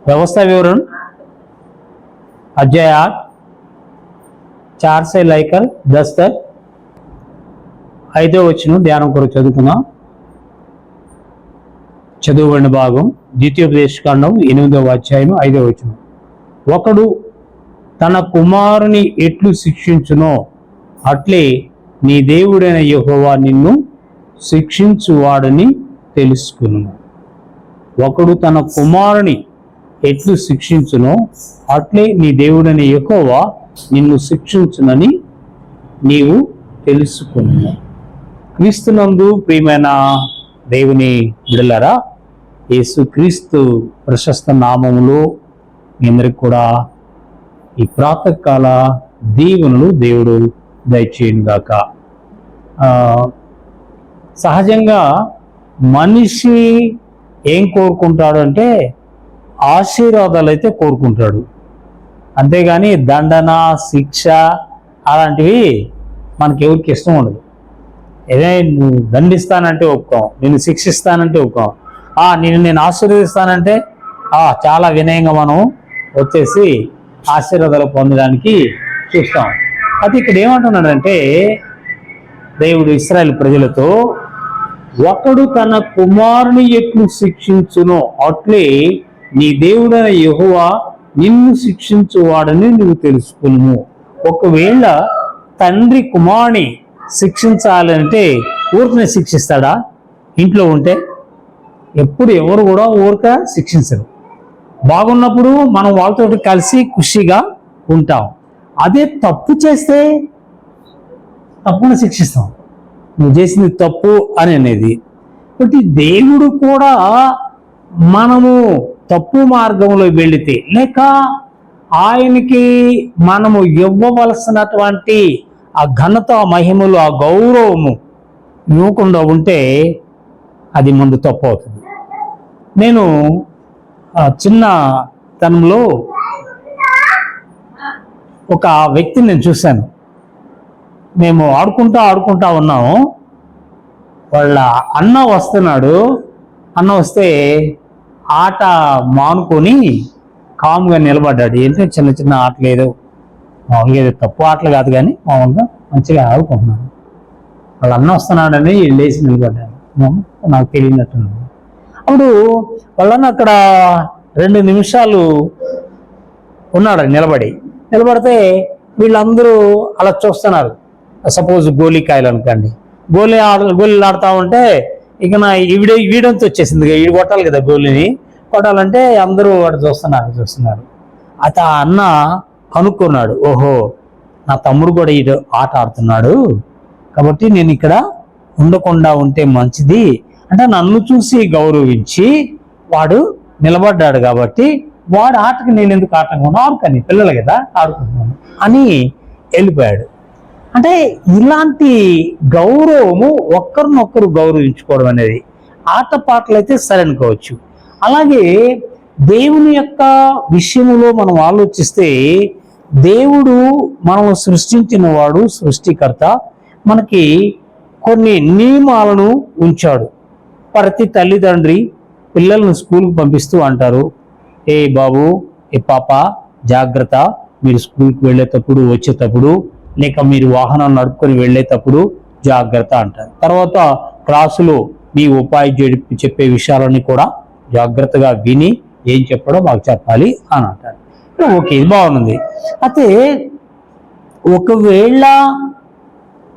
व्यवस्था विवरण अध्याय 8 4 से लेकर 10 तक 5వ వచనం ధ్యానం కొరకు చదువుకుందాం. చదువుబడిన భాగం ద్వితీయోపదేశకాండం 8వ అధ్యాయం 5వ వచనం. ఒకడు తన కుమారుని ఎట్లు శిక్షించునో అట్లే నీ దేవుడైన యెహోవా నిన్ను శిక్షించువాడని తెలుసుకును. ఒకడు తన కుమారుని ఎట్లు శిక్షించునో అట్లే నీ దేవుడైన యెహోవా నిన్ను శిక్షించునని నీవు తెలుసుకును. క్రీస్తునందు ప్రియమైన దేవుని బిడ్డలారా, యేసుక్రీస్తు ప్రశస్త నామములో మీ అందరికి కూడా ఈ ప్రాతకాల దీవెనలు దేవుడు దయచేయను గాక. సహజంగా మనిషి ఏం కోరుకుంటాడు అంటే ఆశీర్వాదాలు అయితే కోరుకుంటాడు, అంతేగాని దండన శిక్ష అలాంటివి మనకి ఎవరికి ఇష్టం ఉండదు. ఏదే నువ్వు దండిస్తానంటే ఒప్పుకోం, నేను శిక్షిస్తానంటే ఒప్పుకోం, నేను ఆశీర్వదిస్తానంటే చాలా వినయంగా మనం వచ్చేసి ఆశీర్వాదాలు పొందడానికి చూస్తాం. అది ఇక్కడ ఏమంటున్నాడంటే దేవుడు ఇశ్రాయేలు ప్రజలతో, ఒకడు తన కుమారుని ఎట్లు శిక్షించునో అట్లే నీ దేవుడైన యెహోవా నిన్ను శిక్షించువాడని నువ్వు తెలుసుకును. ఒకవేళ తండ్రి కుమారుని శిక్షించాలంటే ఊరికనే శిక్షిస్తాడా? ఇంట్లో ఉంటే ఎప్పుడు ఎవరు కూడా ఊరిక శిక్షించరు. బాగున్నప్పుడు మనం వాళ్ళతో కలిసి ఖుషిగా ఉంటాం. అదే తప్పు చేస్తే తప్పును శిక్షిస్తాం, నువ్వు చేసింది తప్పు అని అనేది. కాబట్టి దేవుడు కూడా మనము తప్పు మార్గంలో వెళితే లేక ఆయనకి మనము ఇవ్వవలసినటువంటి ఆ ఘనత, మహిమలు, ఆ గౌరవము ఇవ్వకుండా ఉంటే అది ముందు తప్పు అవుతుంది. నేను చిన్న తనంలో ఒక వ్యక్తిని నేను చూశాను. మేము ఆడుకుంటా ఉన్నాము. వాళ్ళ అన్న వస్తున్నాడు. అన్న వస్తే ఆట మానుకొని కామ్గా నిలబడ్డాడు. ఏంటంటే చిన్న చిన్న ఆటలు ఏదో మామూలుగా, ఏదో తప్పు ఆటలు కాదు కానీ మామూలుగా మంచిగా ఆడుకుంటున్నాను. వాళ్ళ అన్న వస్తున్నాడని లేచి నిలబడ్డాడు. నాకు తెలియనట్టున్నాడు. అప్పుడు వాళ్ళన్న అక్కడ 2 నిమిషాలు ఉన్నాడు నిలబడితే వీళ్ళందరూ అలా చూస్తున్నారు. సపోజ్ గోళీకాయలు అనుకోండి, గోళీలు ఆడుతూ ఉంటే ఇక వీడంతా వచ్చేసింది. వీడు కొట్టాలి కదా, గోళీని కొట్టాలంటే అందరూ వాడు చూస్తున్నారు. అత అన్న కనుక్కున్నాడు, ఓహో నా తమ్ముడు కూడా ఈ ఆట ఆడుతున్నాడు కాబట్టి నేను ఇక్కడ ఉండకుండా ఉంటే మంచిది అంటే నన్ను చూసి గౌరవించి వాడు నిలబడ్డాడు కాబట్టి వాడు ఆటకి నేను ఎందుకు ఆటంగా ఆడుకొని పిల్లలు కదా ఆడుకుంటున్నాను అని వెళ్ళిపోయాడు. అంటే ఇలాంటి గౌరవము ఒక్కరినొక్కరు గౌరవించుకోవడం అనేది ఆటపాటలు అయితే సరనుకోవచ్చు. అలాగే దేవుని యొక్క విషయంలో మనం ఆలోచిస్తే దేవుడు మనం సృష్టించిన వాడు, సృష్టికర్త. మనకి కొన్ని నియమాలను ఉంచాడు. ప్రతి తల్లిదండ్రి పిల్లలను స్కూల్కి పంపిస్తూ అంటారు, ఏ బాబు ఏ పాప జాగ్రత్త, మీరు స్కూల్కి వెళ్ళేటప్పుడు వచ్చేటప్పుడు లేక మీరు వాహనం నడుపుకొని వెళ్ళేటప్పుడు జాగ్రత్త అంటారు. తర్వాత క్లాసులో మీ ఉపాధ్యాయుడు చెప్పే విషయాలని కూడా జాగ్రత్తగా విని ఏం చెప్పడో మాకు చెప్పాలి అని అంటారు. ఓకే, ఇది బాగుంది. అయితే ఒకవేళ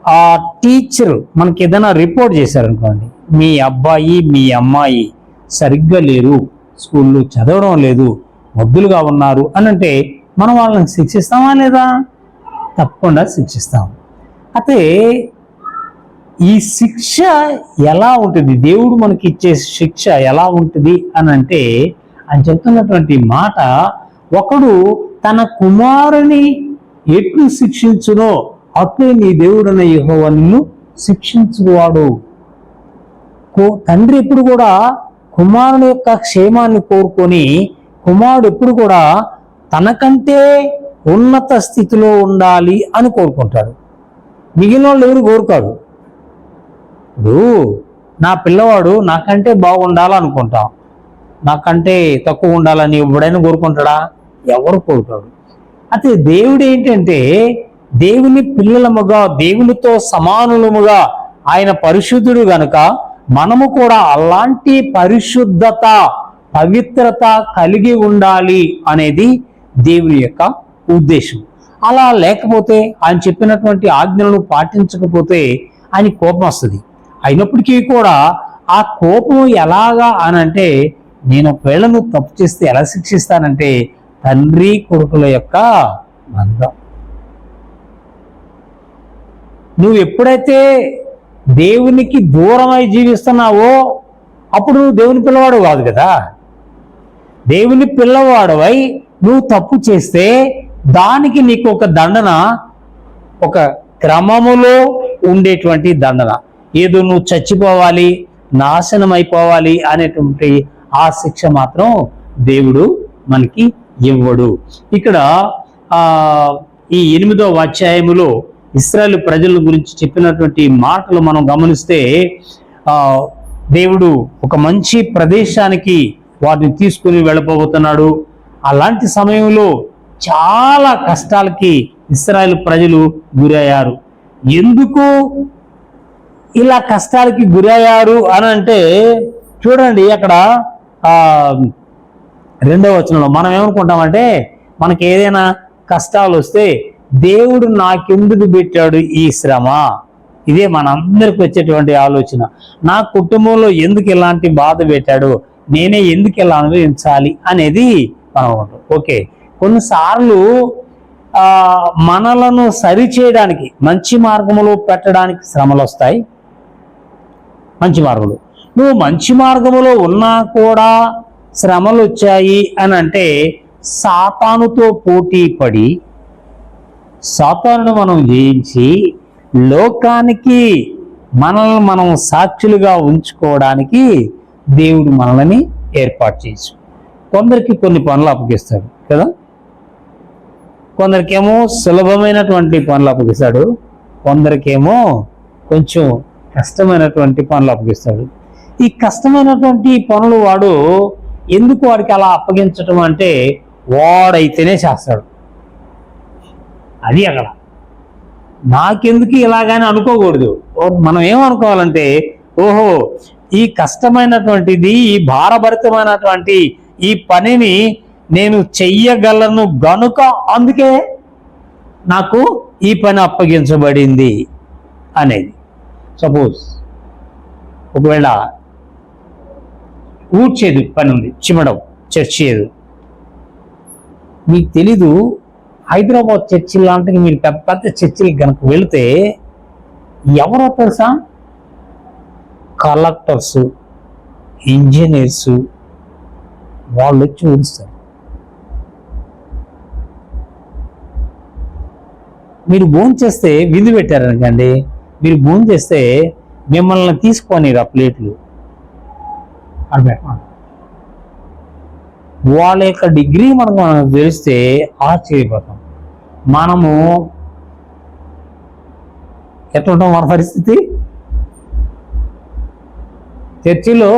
ఆ టీచర్ మనకి ఏదైనా రిపోర్ట్ చేశారనుకోండి, మీ అబ్బాయి మీ అమ్మాయి సరిగ్గా లేరు, స్కూల్లో చదవడం లేదు, మొద్దులుగా ఉన్నారు అని అంటే మనం వాళ్ళని శిక్షిస్తామా లేదా? తప్పకుండా శిక్షిస్తాం. అయితే ఈ శిక్ష ఎలా ఉంటుంది, దేవుడు మనకి ఇచ్చే శిక్ష ఎలా ఉంటుంది అని అంటే ఆయన చెప్తున్నటువంటి మాట, ఒకడు తన కుమారుని ఎట్లు శిక్షించునో అట్లే నీ దేవుడైన యెహోవా నిన్ను శిక్షించువాడు. తండ్రి ఎప్పుడు కూడా కుమారుని యొక్క క్షేమాన్ని కోరుకొని, కుమారుడు ఎప్పుడు కూడా తనకంటే ఉన్నత స్థితిలో ఉండాలి అని కోరుకుంటాడు. మిగిలిన వాళ్ళు ఎవరు కోరుకాడు. ఇప్పుడు నా పిల్లవాడు నాకంటే బాగుండాలనుకుంటాం, నాకంటే తక్కువ ఉండాలని ఎవడైనా కోరుకుంటాడా? ఎవరు కోరుకోడు. అయితే దేవుడు ఏంటంటే దేవుని పిల్లలముగా, దేవునితో సమానులముగా ఆయన పరిశుద్ధుడు గనుక మనము కూడా అలాంటి పరిశుద్ధత, పవిత్రత కలిగి ఉండాలి అనేది దేవుని యొక్క ఉద్దేశం. అలా లేకపోతే, ఆయన చెప్పినటువంటి ఆజ్ఞలను పాటించకపోతే ఆయన కోపం వస్తుంది. అయినప్పటికీ కూడా ఆ కోపం ఎలాగా అనంటే, నేను ఒకవేళ నువ్వు తప్పు చేస్తే ఎలా శిక్షిస్తానంటే తండ్రి కొడుకుల యొక్క బంధం. నువ్వు ఎప్పుడైతే దేవునికి దూరమై జీవిస్తున్నావో అప్పుడు నువ్వు దేవుని పిల్లవాడు కాదు కదా. దేవుని పిల్లవాడవై నువ్వు తప్పు చేస్తే దానికి నీకు ఒక దండన, ఒక క్రమములో ఉండేటువంటి దండన. ఏదో నువ్వు చచ్చిపోవాలి, నాశనం అయిపోవాలి అనేటువంటి ఆ శిక్ష మాత్రం దేవుడు మనకి ఇవ్వడు. ఇక్కడ ఈ 8వ అధ్యాయములో ఇశ్రాయేలు ప్రజల గురించి చెప్పినటువంటి మాటలు మనం గమనిస్తే, దేవుడు ఒక మంచి ప్రదేశానికి వారిని తీసుకుని వెళ్ళబోతున్నాడు. అలాంటి సమయంలో చాలా కష్టాలకి ఇశ్రాయేలు ప్రజలు గురయ్యారు. ఎందుకు ఇలా కష్టాలకి గురయ్యారు అని అంటే చూడండి, అక్కడ 2వ వచనంలో మనం ఏమనుకుంటామంటే, మనకి ఏదైనా కష్టాలు వస్తే దేవుడు నాకెందుకు పెట్టాడు ఈ శ్రమ, ఇదే మనందరికి వచ్చేటువంటి ఆలోచన. నా కుటుంబంలో ఎందుకు ఇలాంటి బాధ పెట్టాడు, నేనే ఎందుకు ఇలా అనుభవించాలి అనేది మనం అనుకుంటాం. ఓకే, కొన్నిసార్లు మనలను సరిచేయడానికి, మంచి మార్గంలో పెట్టడానికి శ్రమలు వస్తాయి. మంచి మార్గంలో నువ్వు మంచి మార్గంలో ఉన్నా కూడా శ్రమలు వచ్చాయి అని అంటే, సాతానుతో పోటీ పడి సాతానును మనం జయించి లోకానికి మనల్ని మనం సాక్షులుగా ఉంచుకోవడానికి దేవుడు మనల్ని ఏర్పాటు చేయొచ్చు. కొందరికి కొన్ని పనులు అప్పగిస్తాడు కదా, కొందరికేమో సులభమైనటువంటి పనులు అప్పగిస్తాడు, కొందరికేమో కొంచెం కష్టమైనటువంటి పనులు అప్పగిస్తాడు. ఈ కష్టమైనటువంటి పనులు వాడు ఎందుకు వాడికి అలా అప్పగించటం అంటే, వాడైతేనే చేస్తాడు. అది అక్కడ నాకెందుకు ఇలాగానే అనుకోకూడదు. మనం ఏమనుకోవాలంటే, ఓహో ఈ కష్టమైనటువంటిది, ఈ భారభరితమైనటువంటి ఈ పనిని నేను చెయ్యగలను గనుక అందుకే నాకు ఈ పని అప్పగించబడింది అనేది. సపోజ్ ఒకవేళ ఊడ్చేది పని ఉంది, చిమ్మడం, చర్చేది, మీకు తెలీదు. హైదరాబాద్ చర్చి లాంటివి మీరు పెద్ద పెద్ద చర్చిలకు కనుక వెళితే ఎవరో తెలుసా, కలెక్టర్స్, ఇంజనీర్స్ వాళ్ళు వచ్చి ఊడుస్తారు. మీరు భోజనం చేస్తే, విందు పెట్టారనుకోండి, మీరు భోజనం చేస్తే మిమ్మల్ని తీసుకొని ఆ ప్లేట్లు అక్కడ వాళ్ళ యొక్క డిగ్రీ మనకు తెలిస్తే ఆశ్చర్యపోతాం. మనము ఎట్లుంటాం, మన పరిస్థితి చర్చిలో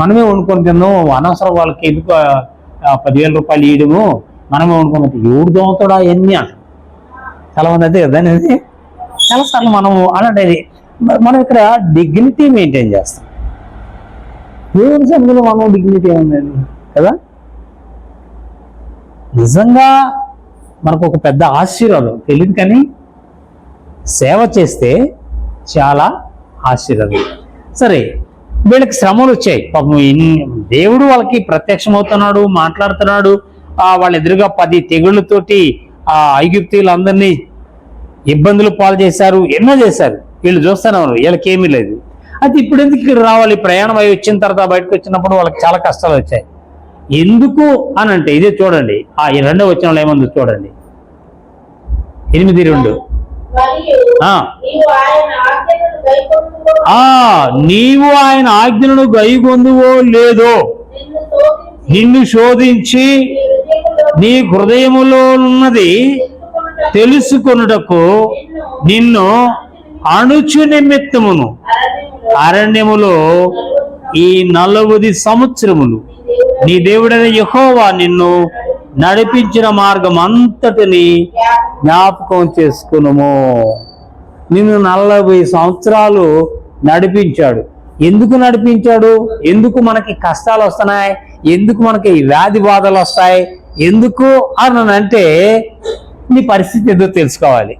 మనమే వండుకొని తిన్నాం, అనవసరం వాళ్ళకి ఎందుకు 10,000 రూపాయలు ఇవ్వడము, మనమే వండుకున్నట్టు ఎవడు దోమతాడా ఎన్ని అంట చాలా మంది. అయితే కదా అనేది చాలాసార్లు మనము అలాంటిది. మనం ఇక్కడ డిగ్నిటీ మెయింటైన్ చేస్తాం. దేవుని సన్నిధిలో మనం డిగ్నిటీ ఏముందండి కదా. నిజంగా మనకు ఒక పెద్ద ఆశీర్వాదం తెలియదు, కానీ సేవ చేస్తే చాలా ఆశీర్వాదం. సరే, వీళ్ళకి శ్రమలు వచ్చాయి పాపం. దేవుడు వాళ్ళకి ప్రత్యక్షమవుతున్నాడు, మాట్లాడుతున్నాడు. వాళ్ళ ఎదురుగా 10 తెగుళ్ళతోటి ఐగుప్తీయులందరినీ ఇబ్బందులు పాలు చేశారు, ఎన్నో చేశారు. వీళ్ళు చూస్తూనే ఉన్నారు, వీళ్ళకేమీ లేదు. అయితే ఇప్పుడు ఎందుకు ఇక్కడ రావాలి, ప్రయాణం అయి వచ్చిన తర్వాత బయటకు వచ్చినప్పుడు వాళ్ళకి చాలా కష్టాలు వచ్చాయి. ఎందుకు అని అంటే ఇదే చూడండి, ఈ 2వ వచనంలో ఏముందో చూడండి, 8:2. నీవు ఆయన ఆజ్ఞలను గైకొందువో లేదో, నిన్ను శోధించి నీ హృదయములో ఉన్నది తెలుసుకొనుటకు నిన్ను అణుచు నిమిత్తమును అరణ్యములో ఈ 40 సంవత్సరములు నీ దేవుడైన యెహోవా నిన్ను నడిపించిన మార్గం అంతటిని జ్ఞాపకం చేసుకునుము. నిన్ను 40 సంవత్సరాలు నడిపించాడు. ఎందుకు నడిపించాడు? ఎందుకు మనకి కష్టాలు వస్తున్నాయి, ఎందుకు మనకి వ్యాధి బాధలు వస్తాయి, ఎందుకు అని అంటే నీ పరిస్థితి ఏదో తెలుసుకోవాలి.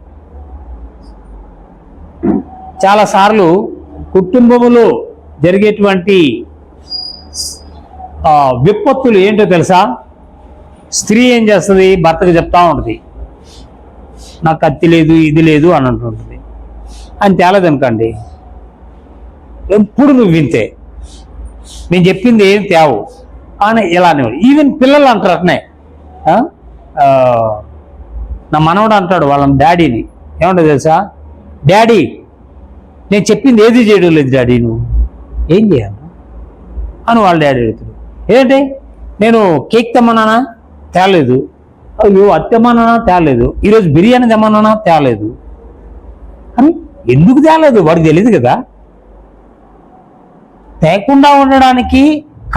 చాలాసార్లు కుటుంబంలో జరిగేటువంటి విపత్తులు ఏంటో తెలుసా? స్త్రీ ఏం చేస్తుంది? భర్తకు చెప్తా ఉంటుంది, నాకు కత్తి లేదు, ఇది లేదు అని అంటుంటుంది. అని తేలదనుకోండి, ఎప్పుడు నువ్వు వింతే నేను చెప్పింది ఏం తేవు అని ఇలానే. ఈవెన్ పిల్లలు అంటారు అట్నే. నా మనవడు అంటాడు వాళ్ళ డాడీని, ఏమంటావు తెలుసా? డాడీ నేను చెప్పింది ఏది చేయడం లేదు డాడీ, నువ్వు ఏం చేయాలి అని వాళ్ళ డాడీ అడుగుతాడు. ఏంటంటే నేను కేక్ తెమ్మన్నానా? తేలేదు. అయ్యో అది తెమ్మన్నానా? తేలేదు. ఈరోజు బిర్యానీ తెమ్మన్నానా? తేలేదు. అని ఎందుకు తేలేదు వాడికి తెలియదు కదా. తేకుండా ఉండడానికి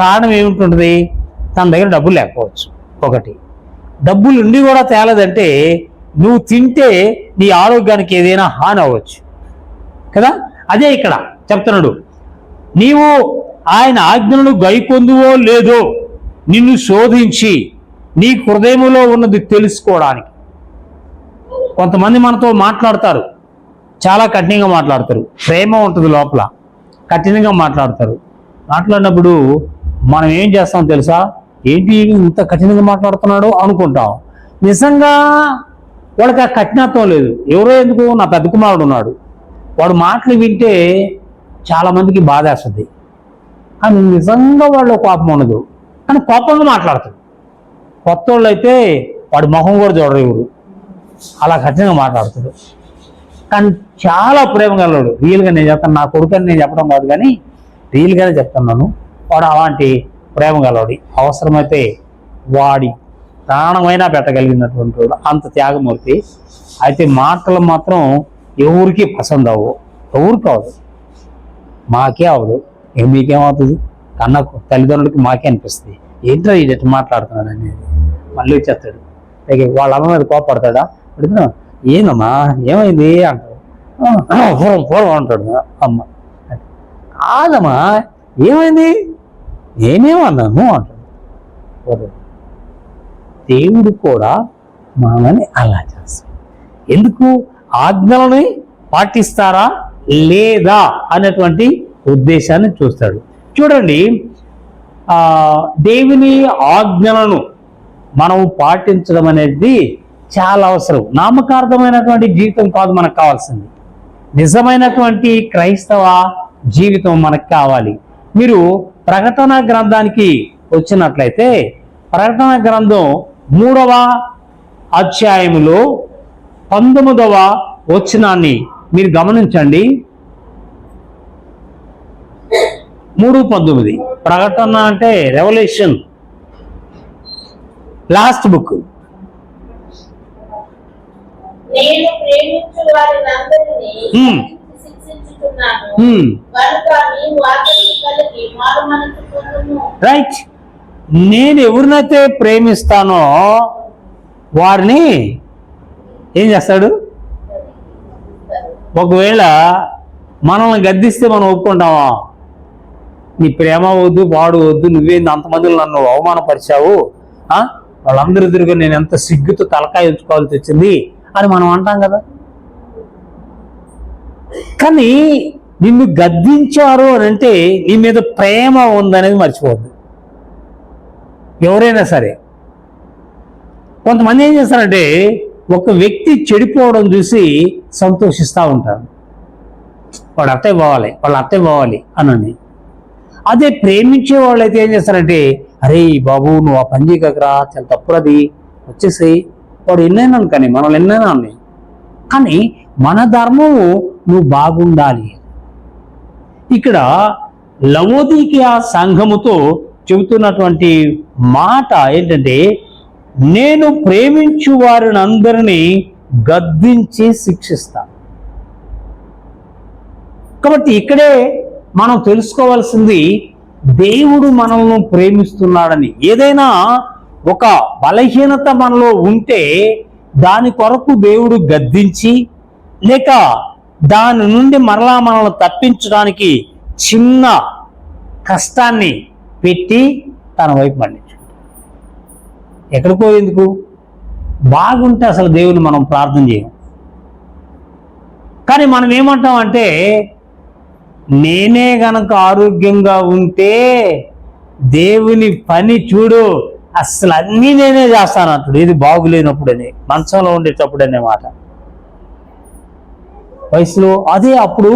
కారణం ఏమిటి? తన దగ్గర డబ్బులు లేకపోవచ్చు. ఒకటి, డబ్బులు ఉండి కూడా తేలేదంటే నువ్వు తింటే నీ ఆరోగ్యానికి ఏదైనా హాని అవ్వచ్చు కదా. అదే ఇక్కడ చెప్తున్నాడు, నీవు ఆయన ఆజ్ఞలను గైకొందువో లేదో నిన్ను శోధించి నీ హృదయములో ఉన్నది తెలుసుకోవడానికి. కొంతమంది మనతో మాట్లాడతారు, చాలా కఠినంగా మాట్లాడతారు. ప్రేమ ఉంటుంది లోపల, కఠినంగా మాట్లాడతారు. మాట్లాడినప్పుడు మనం ఏం చేస్తాం తెలుసా? ఏంటి ఇంత కఠినంగా మాట్లాడుతున్నాడు అనుకుంటాం. నిజంగా వాడికి ఆ కఠినత్వం లేదు. ఎవరో ఎందుకు, నా పెద్ద కుమారుడు ఉన్నాడు, వాడు మాటలు వింటే చాలామందికి బాధేస్తుంది. అని నిజంగా వాళ్ళు కోపం ఉండదు, కానీ కోపంగా మాట్లాడతాడు. కొత్త వాళ్ళు అయితే వాడి మొహం కూడా చూడరు ఎవరు, అలా కఠినంగా మాట్లాడతాడు. కానీ చాలా ప్రేమ గలవాడు. రియల్గా నేను చెప్తాను, నా కొడుకని నేను చెప్పడం కాదు కానీ రియల్గానే చెప్తున్నాను. వాడు అలాంటి ప్రేమ గలవాడి, అవసరమైతే వాడి ప్రాణమైనా పెట్టగలిగినటువంటి వాడు, అంత త్యాగమూర్తి. అయితే మాటలు మాత్రం ఎవరికి పసంద అవ్వవు, ఎవరికి అవ్వదు, మాకే అవ్వదు. మీకేమవుతుంది? కన్న తల్లిదండ్రులకి మాకే అనిపిస్తుంది, ఏంటో ఇది మాట్లాడుతున్నాడు అనేది. మళ్ళీ వచ్చేస్తాడు, వాళ్ళ అమ్మ మీద కోపడతాడా? అడుగుతున్నా, ఏందమ్మా ఏమైంది అంటాడు. పూర్వం అంటాడు అమ్మ. కాదమ్మా ఏమైంది, ఏమేమన్నాను అంటాడు. దేవుడు కూడా మనల్ని అలా చేస్తాడు. ఎందుకు? ఆజ్ఞలని పాటిస్తారా లేదా అనేటువంటి ఉద్దేశాన్ని చూస్తాడు. చూడండి, దేవుని ఆజ్ఞలను మనం పాటించడం అనేది చాలా అవసరం. నామకార్థమైనటువంటి జీవితం కాదు మనకు కావాల్సింది, నిజమైనటువంటి క్రైస్తవ జీవితం మనకు కావాలి. మీరు ప్రకటన గ్రంథానికి వచ్చినట్లయితే, ప్రకటన గ్రంథం 3వ అధ్యాయములో 19వ వచనాన్ని మీరు గమనించండి. 3:19 ప్రకటన అంటే రెవల్యూషన్, లాస్ట్ బుక్. రైట్. నేను ఎవరినైతే ప్రేమిస్తానో వారిని ఏం చేస్తాడు? ఒకవేళ మనల్ని గద్దిస్తే మనం ఒప్పుకుంటామా? నీ ప్రేమ వద్దు, వాడు వద్దు, నువ్వేంది అంతమందిలో నన్ను అవమానపరిచావు, వాళ్ళందరూ ఎదురుగా నేను ఎంత సిగ్గుతో తలకాయ ఉంచుకోవాల్సి వచ్చింది అని మనం అంటాం కదా. కానీ నిన్ను గద్దించారు అని అంటే నీ మీద ప్రేమ ఉందనేది మర్చిపోవద్దు. ఎవరైనా సరే, కొంతమంది ఏం చేస్తారంటే ఒక వ్యక్తి చెడిపోవడం చూసి సంతోషిస్తూ ఉంటారు. వాడు అత్తయ్య పోవాలి, వాళ్ళ అత్తయ్య పోవాలి అని. అదే ప్రేమించే వాళ్ళు అయితే ఏం చేస్తారంటే, అరే బాబు నువ్వు ఆ పని చేయకరా, చాలా తప్పుడది, వచ్చేసి వాడు ఎన్నైనా కానీ మనల్ని ఎన్నైనా ఉన్నాయి, కానీ మన ధర్మము నువ్వు బాగుండాలి. ఇక్కడ లవోదికీయ సంఘముతో చెబుతున్నటువంటి మాట ఏంటంటే, నేను ప్రేమించు వారిని అందరినీ గద్దించి శిక్షిస్తాను. కాబట్టి ఇక్కడే మనం తెలుసుకోవాల్సింది, దేవుడు మనల్ని ప్రేమిస్తున్నాడని. ఏదైనా ఒక బలహీనత మనలో ఉంటే దాని కొరకు దేవుడు గద్దించి, లేక దాని నుండి మరలా మనల్ని తప్పించడానికి చిన్న కష్టాన్ని పెట్టి తన వైపు మళ్ళించాడు. ఎక్కడికో ఎందుకు? బాగుంటే అసలు దేవుని మనం ప్రార్థన చేయం. కానీ మనం ఏమంటామంటే, నేనే గనక ఆరోగ్యంగా ఉంటే దేవుని పని చూడు, అసలు అన్నీ నేనే చేస్తాను అంటాడు. ఇది బాగులేనప్పుడనే, మంచంలో ఉండేటప్పుడు అనే మాట. వయసులో అదే అప్పుడు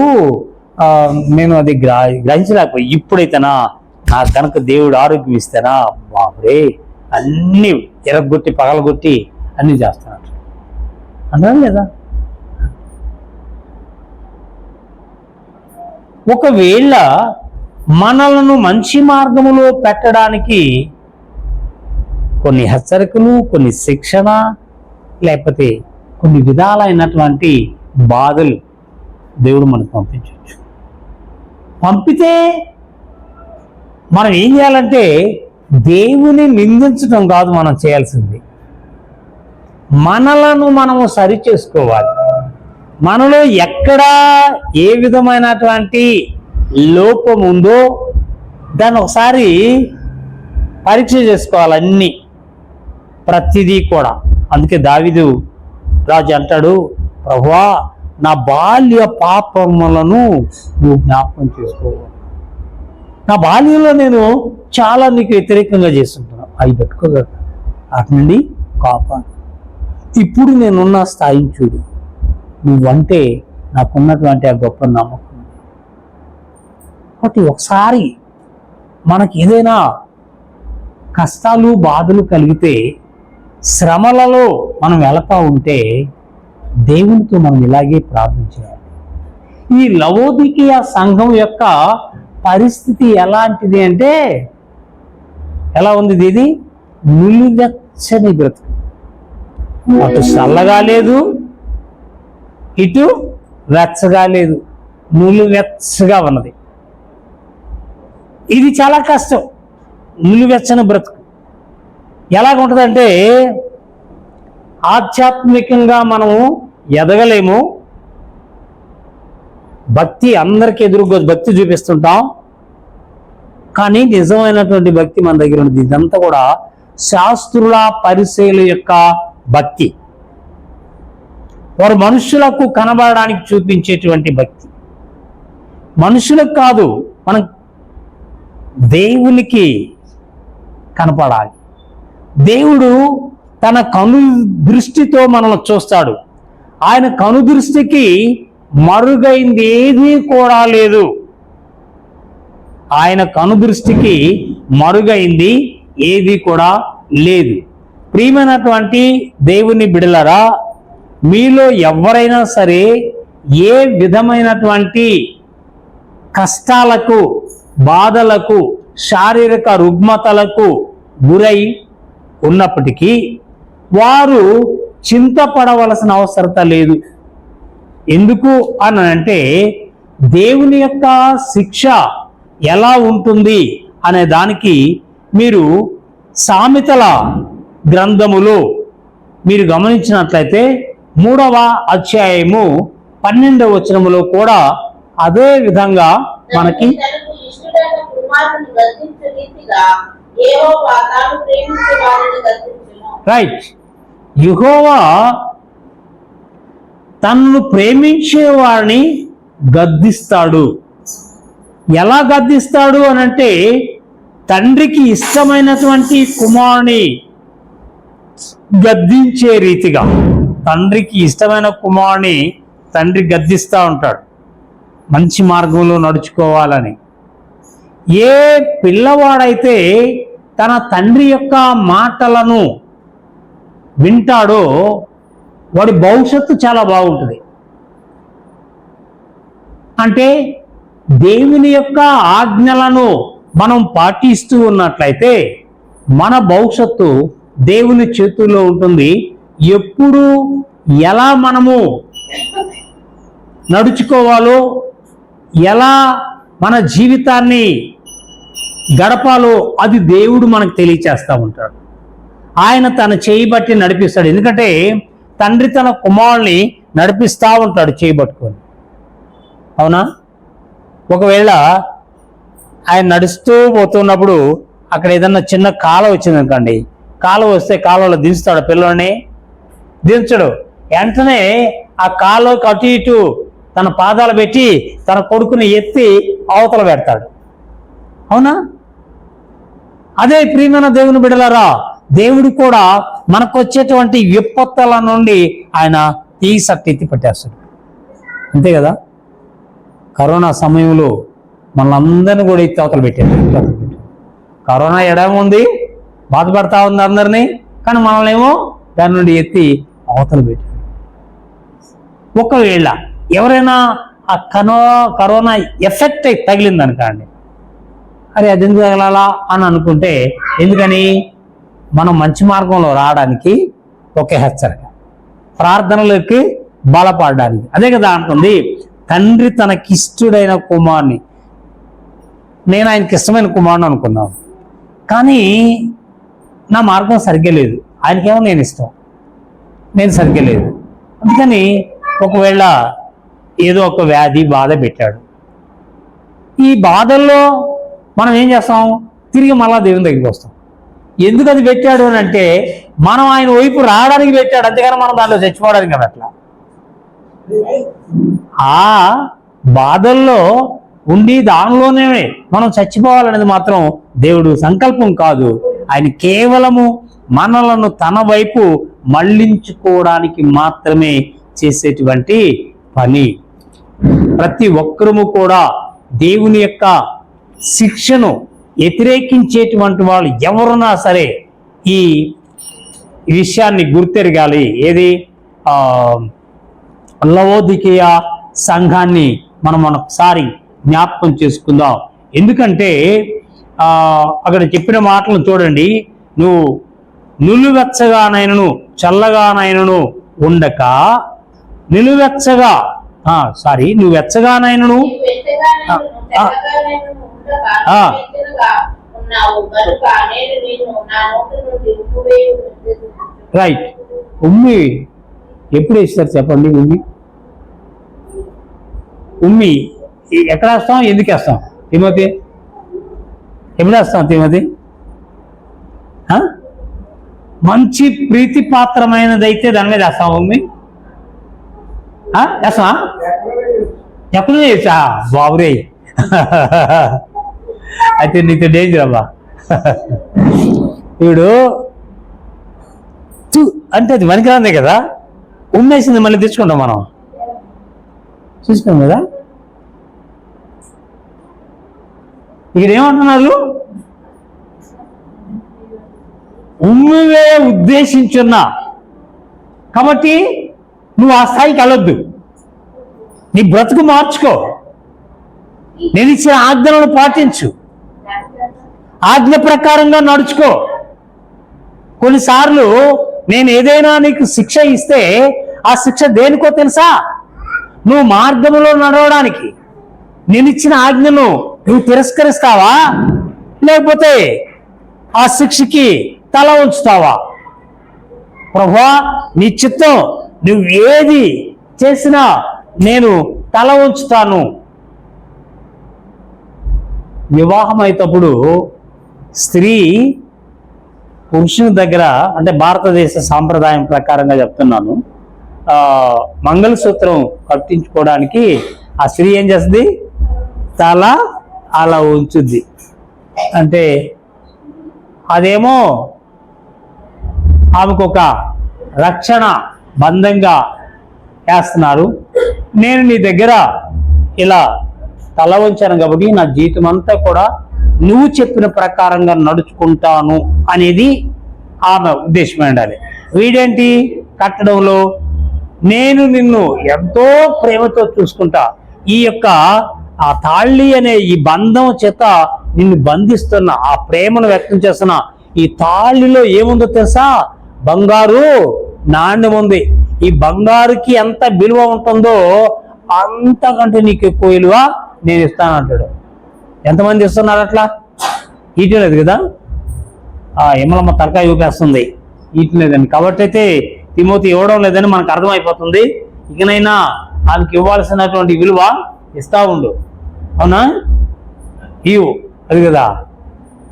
నేను అది గ్రహించలేకపోయి, ఇప్పుడైతేనా నాకు కనుక దేవుడు ఆరోగ్యం ఇస్తేనా బాబురే అన్నీ ఎరగొట్టి పగలగొట్టి అన్నీ చేస్తాను అన్నాడు లేదా? ఒకవేళ మనలను మంచి మార్గములో పెట్టడానికి కొన్ని హెచ్చరికలు, కొన్ని శిక్షణ, లేకపోతే కొన్ని విధాలైనటువంటి బాధలు దేవుడు మనకు పంపించవచ్చు. పంపితే మనం ఏం చేయాలంటే, దేవుని నిందించడం కాదు మనం చేయాల్సింది, మనలను మనము సరి చేసుకోవాలి. మనలో ఎక్కడా ఏ విధమైనటువంటి లోపం ఉందో దాన్ని ఒకసారి పరీక్ష చేసుకోవాలి, అన్నీ ప్రతిదీ కూడా. అందుకే దావీదు రాజు అంటాడు, ప్రభువా నా బాల్య పాపములను నువ్వు జ్ఞాపకం చేసుకోవాలి. నా బాల్యంలో నేను చాలా నీకు వ్యతిరేకంగా చేస్తుంటున్నాను, అవి పెట్టుకోగలరు, అటు నుండి కాపాడు. ఇప్పుడు నేనున్న స్థాయిని చూడు, నువ్వంటే నాకున్నటువంటి ఆ గొప్ప నమ్మకం. కాబట్టి ఒకసారి మనకి ఏదైనా కష్టాలు బాధలు కలిగితే, శ్రమలలో మనం వెళతా ఉంటే దేవునితో మనం ఇలాగే ప్రార్థన చేయాలి. ఈ లవోదికీయ సంఘం యొక్క పరిస్థితి ఎలాంటిది అంటే, ఎలా ఉంది ఇది? నిలువెచ్చని బ్రతుకు. అటు చల్లగా లేదు, ఇటు వెచ్చగా లేదు, నిలువెచ్చగా ఉన్నది. ఇది చాలా కష్టం. నిలువెచ్చని బ్రతుకు ఎలాగుంటుందంటే, ఆధ్యాత్మికంగా మనము ఎదగలేము. భక్తి అందరికీ ఎదురుగా భక్తి చూపిస్తుంటాం, కానీ నిజమైనటువంటి భక్తి మన దగ్గర ఉంది. ఇదంతా కూడా శాస్త్రుల పరిశీల యొక్క భక్తి. వారు మనుషులకు కనబడడానికి చూపించేటువంటి భక్తి. మనుషులకు కాదు, మనం దేవునికి కనపడాలి. దేవుడు తన కను దృష్టితో మనల్ని చూస్తాడు. ఆయన కను దృష్టికి మరుగైంది ఏదీ కూడా లేదు. ఆయన కను దృష్టికి మరుగైంది ఏది కూడా లేదు. ప్రియమైనటువంటి దేవుని బిడలరా, మీలో ఎవరైనా సరే ఏ విధమైనటువంటి కష్టాలకు, బాధలకు, శారీరక రుగ్మతలకు గురై ఉన్నప్పటికీ వారు చింతపడవలసిన అవసరత లేదు. ఎందుకు అని అంటే, దేవుని యొక్క శిక్ష ఎలా ఉంటుంది అనే దానికి మీరు సామెతల గ్రంథములో మీరు గమనించినట్లయితే 3వ అధ్యాయము 12వ వచనములో కూడా అదే విధంగా మనకి రైట్, యెహోవా తనను ప్రేమించే వారిని గద్దిస్తాడు. ఎలా గద్దిస్తాడు అనంటే, తండ్రికి ఇష్టమైనటువంటి కుమారుని గద్దించే రీతిగా. తండ్రికి ఇష్టమైన కుమారుని తండ్రి గద్దిస్తూ ఉంటాడు, మంచి మార్గంలో నడుచుకోవాలని. ఏ పిల్లవాడైతే తన తండ్రి యొక్క మాటలను వింటాడో వాడి భవిష్యత్తు చాలా బాగుంటుంది. అంటే దేవుని యొక్క ఆజ్ఞలను మనం పాటిస్తూ ఉన్నట్లయితే మన భవిష్యత్తు దేవుని చేతుల్లో ఉంటుంది. ఎప్పుడు ఎలా మనము నడుచుకోవాలో, ఎలా మన జీవితాన్ని గడపాలో అది దేవుడు మనకు తెలియచేస్తూ ఉంటాడు. ఆయన తన చేయి బట్టి నడిపిస్తాడు. ఎందుకంటే తండ్రి తన కుమారుని నడిపిస్తూ ఉంటాడు చేయి పట్టుకొని. అవునా? ఒకవేళ ఆయన నడుస్తూ పోతున్నప్పుడు అక్కడ ఏదన్నా చిన్న కాలువ వచ్చింది అనుకోండి, కాలువ వస్తే కాలువలో దించుతాడు పిల్లల్ని? దించడు. వెంటనే ఆ కాలువకి అటు ఇటు తన పాదాలు పెట్టి తన కొడుకుని ఎత్తి అవతల పెడతాడు. అవునా? అదే ప్రియమైన దేవుని బిడ్డలారా, దేవుడు కూడా మనకు వచ్చేటువంటి విపత్తుల నుండి ఆయన తీసక్తి పట్టేస్తాడు. అంతే కదా? కరోనా సమయంలో మనల్ని కూడా ఎత్తి అవతల పెట్టాడు. కరోనా ఎడముంది, బాధపడతా ఉంది అందరినీ, కానీ మనల్ని ఏమో దాని నుండి ఎత్తి అవతల పెట్టాడు. ఒకవేళ ఎవరైనా ఆ కరోనా ఎఫెక్ట్ అయి తగిలిందనుకోండి, అరే అది ఎందుకు తగలాలా అని అనుకుంటే, ఎందుకని? మనం మంచి మార్గంలో రావడానికి ఒక హెచ్చరిక, ప్రార్థనలోకి బలపడడానికి. అదే కదా అంటుంది, తండ్రి తనకిష్టుడైన కుమారుని, నేను ఆయనకి ఇష్టమైన కుమారుని అనుకున్నాను, కానీ నా మార్గం సరిగ్గా లేదు, ఆయనకేమో నేను సరిగ్గా లేదు. అందుకని ఒకవేళ ఏదో ఒక వ్యాధి బాధ పెట్టాడు, ఈ బాధల్లో మనం ఏం చేస్తాం? తిరిగి మళ్ళా దేవుని దగ్గరికి వస్తాం. ఎందుకు అది పెట్టాడు అని అంటే, మనం ఆయన వైపు రావడానికి పెట్టాడు, అంతేగాని మనం దాంట్లో చచ్చిపోవడానికి కదా. అట్లా ఆ బాధల్లో ఉండి దానిలోనే మనం చచ్చిపోవాలనేది మాత్రం దేవుడు సంకల్పం కాదు. ఆయన కేవలము మనలను తన వైపు మళ్ళించుకోవడానికి మాత్రమే చేసేటువంటి పని. ప్రతి ఒక్కరము కూడా దేవుని యొక్క శిక్షను వ్యతిరేకించేటువంటి వాళ్ళు ఎవరున్నా సరే ఈ విషయాన్ని గుర్తెరగాలి. ఏది? లవోదికీయ సంఘాన్ని మనం ఒకసారి జ్ఞాపకం చేసుకుందాం. ఎందుకంటే అక్కడ చెప్పిన మాటలను చూడండి. నువ్వు నిలువెచ్చగానైనను చల్లగానైనను ఉండక, నువ్వు వెచ్చగానైనను రైట్. ఉమ్మి ఎప్పుడు వేస్తారు చెప్పండి? ఉమ్మి ఎక్కడ వేస్తాం? ఎందుకు వేస్తాం? తిమోతి, ఎప్పుడు వేస్తాం తిమోతి? మంచి ప్రీతిపాత్రమైనదైతే దాని మీద వేస్తాం ఉమ్మి. వేస్తామా? ఎప్పుడు చేసా బాబురే? అయితే నీకు డేంజర్ అబ్బా. ఇప్పుడు అంటే అది వనికిరాందే కదా, ఉమ్మేసింది మళ్ళీ తెచ్చుకుంటాం మనం, చూసుకున్నాం కదా. ఇక్కడ ఏమంటున్నారు? ఉమ్మివే ఉద్దేశించున్నా కాబట్టి నువ్వు ఆ స్థాయికి వెళ్ళొద్దు. నీ బ్రతుకు మార్చుకో, నేను ఇచ్చిన ఆజ్ఞలను పాటించు, ఆజ్ఞ ప్రకారంగా నడుచుకో. కొన్నిసార్లు నేను ఏదైనా నీకు శిక్ష ఇస్తే ఆ శిక్ష దేనికో తెలుసా? నువ్వు మార్గంలో నడవడానికి. నేను ఇచ్చిన ఆజ్ఞను నువ్వు తిరస్కరిస్తావా, లేకపోతే ఆ శిక్షకి తల ఉంచుతావా? ప్రభువా, నీ చిత్తం, నువ్వు ఏది చేసినా నేను తల ఉంచుతాను. వివాహం అయినప్పుడు స్త్రీ పురుషుని దగ్గర, అంటే భారతదేశ సాంప్రదాయం ప్రకారంగా చెప్తున్నాను, మంగళసూత్రం కట్టించుకోవడానికి ఆ స్త్రీ ఏం చేస్తుంది? తల అలా ఉంచుద్ది. అంటే అదేమో ఆమెకు ఒక రక్షణ బంధంగా వేస్తున్నారు. నేను నీ దగ్గర ఇలా తల ఉంచాను కాబట్టి నా జీవితం అంతా కూడా నువ్వు చెప్పిన ప్రకారంగా నడుచుకుంటాను అనేది ఆమె ఉద్దేశమే ఉండాలి. వీడేంటి కట్టడంలో, నేను నిన్ను ఎంతో ప్రేమతో చూసుకుంటా, ఈ యొక్క ఆ తాళి అనే ఈ బంధం చేత నిన్ను బంధిస్తున్న, ఆ ప్రేమను వ్యక్తం చేస్తున్న ఈ తాళిలో ఏముందో తెలుసా? బంగారు నాణ్యం ఉంది. ఈ బంగారుకి ఎంత విలువ ఉంటుందో అంతకంటే నీకు ఎక్కువ విలువ నేను ఇస్తానంటాడు. ఎంతమంది ఇస్తున్నారు అట్లా? ఈయలేదు కదా, యమలమ్మ తలకాయ ఊపేస్తుంది, ఈయలేదండి. కాబట్టి అయితే తిమోతి ఇవ్వడం లేదని మనకు అర్థమైపోతుంది. ఇకనైనా ఆమెకి ఇవ్వాల్సినటువంటి విలువ ఇస్తా ఉండు, అవునా, ఇవ్వు, అది కదా.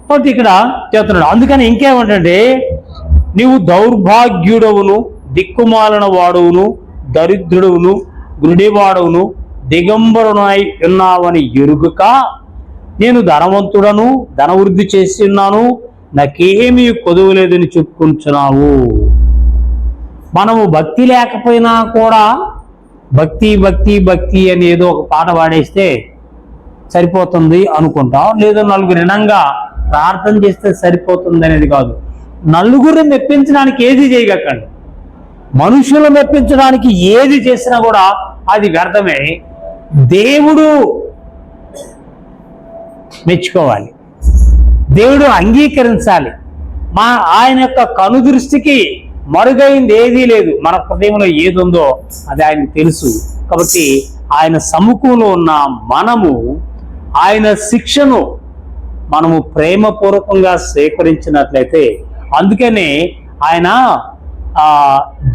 కాబట్టి ఇక్కడ చెప్తున్నాడు. అందుకని ఇంకేమంటే, నీవు దౌర్భాగ్యుడవును, దిక్కుమాలిన వాడవును, దరిద్రుడవును, గురుడివాడవును, దిగంబరునై ఉన్నావని ఎరుగక నేను ధనవంతుడను, ధనవృద్ధి చేసి ఉన్నాను, నాకేమీ కొదువలేదని చెప్పుకుంటున్నావు. మనము భక్తి లేకపోయినా కూడా భక్తి భక్తి భక్తి అని ఏదో ఒక పాట పాడేస్తే సరిపోతుంది అనుకుంటాం, లేదా నలుగురు రుణంగా ప్రార్థన చేస్తే సరిపోతుంది అనేది కాదు. నలుగురిని మెప్పించడానికి ఏది చేయగకండి, మనుషులు మెప్పించడానికి ఏది చేసినా కూడా అది వ్యర్థమే. దేవుడు మెచ్చుకోవాలి, దేవుడు అంగీకరించాలి. ఆయన యొక్క కనుదృష్టికి మరుగైంది ఏదీ లేదు. మన హృదయంలో ఏది ఉందో అది ఆయనకు తెలుసు. కాబట్టి ఆయన సముఖంలో ఉన్న మనము ఆయన శిక్షను మనము ప్రేమపూర్వకంగా స్వీకరించినట్లయితే, అందుకనే ఆయన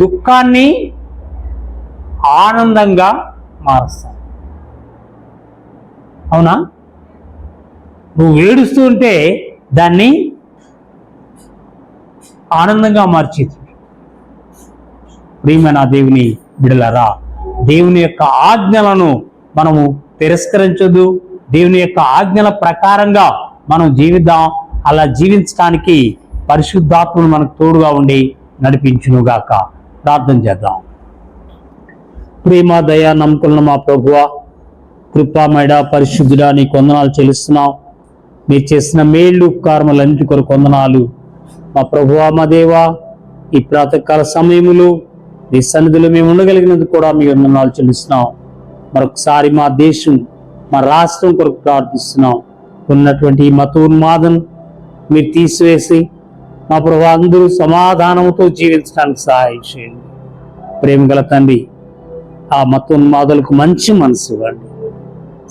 దుఃఖాన్ని ఆనందంగా మారుస్తాడు. అవునా, నువ్వు ఏడుస్తూ ఉంటే దాన్ని ఆనందంగా మార్చేది. ప్రియమైన దేవుని బిడలరా, దేవుని యొక్క ఆజ్ఞలను మనము తిరస్కరించదు, దేవుని యొక్క ఆజ్ఞల ప్రకారంగా మనం జీవిద్దాం. అలా జీవించడానికి పరిశుద్ధాత్మను మనకు తోడుగా ఉండి నడిపించునుగాక. ప్రార్థన చేద్దాం. ప్రేమ దయా నమ్మకులను మా ప్రభువా, కృపామేడ పరిశుద్ధుడా, నీ కొందనాలు చెల్లిస్తున్నాం. మీరు చేసిన మేళ్ళు ఉపకారములన్నిటి కొరకు కొందనాలు మా ప్రభువా, మా దేవా. ఈ ప్రాతకాల సమయములు నీ సన్నిధిలో మేము ఉండగలిగినందుకు కూడా మీ వందనాలు చెల్లిస్తున్నాం. మరొకసారి మా దేశం, మా రాష్ట్రం కొరకు ప్రార్థిస్తున్నాం. ఉన్నటువంటి ఈ మత ఉన్మాదం మీరు తీసివేసి మా ప్రభువా అందరూ సమాధానంతో జీవించడానికి సహాయం చేయండి. ప్రేమ గల తండ్రి, ఆ మత ఉన్మాదులకు మంచి మనసు ఇవ్వండి.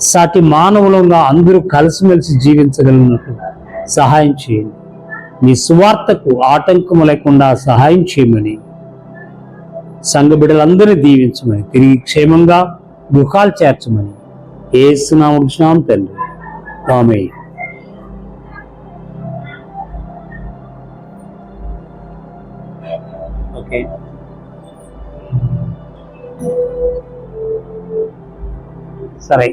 సాటి మానవులంగా అందరూ కలిసిమెలిసి జీవించగలిగినట్లు సహాయం చేయండి. మీ సువార్తకు ఆటంకము లేకుండా సహాయం చేయమని, సంఘ బిడ్డలందరినీ దీవించమని, తిరిగి క్షేమంగా గృహాలు చేర్చమని యేసు నామమున తండ్రి, ఆమేన్. ఓకే, సరే.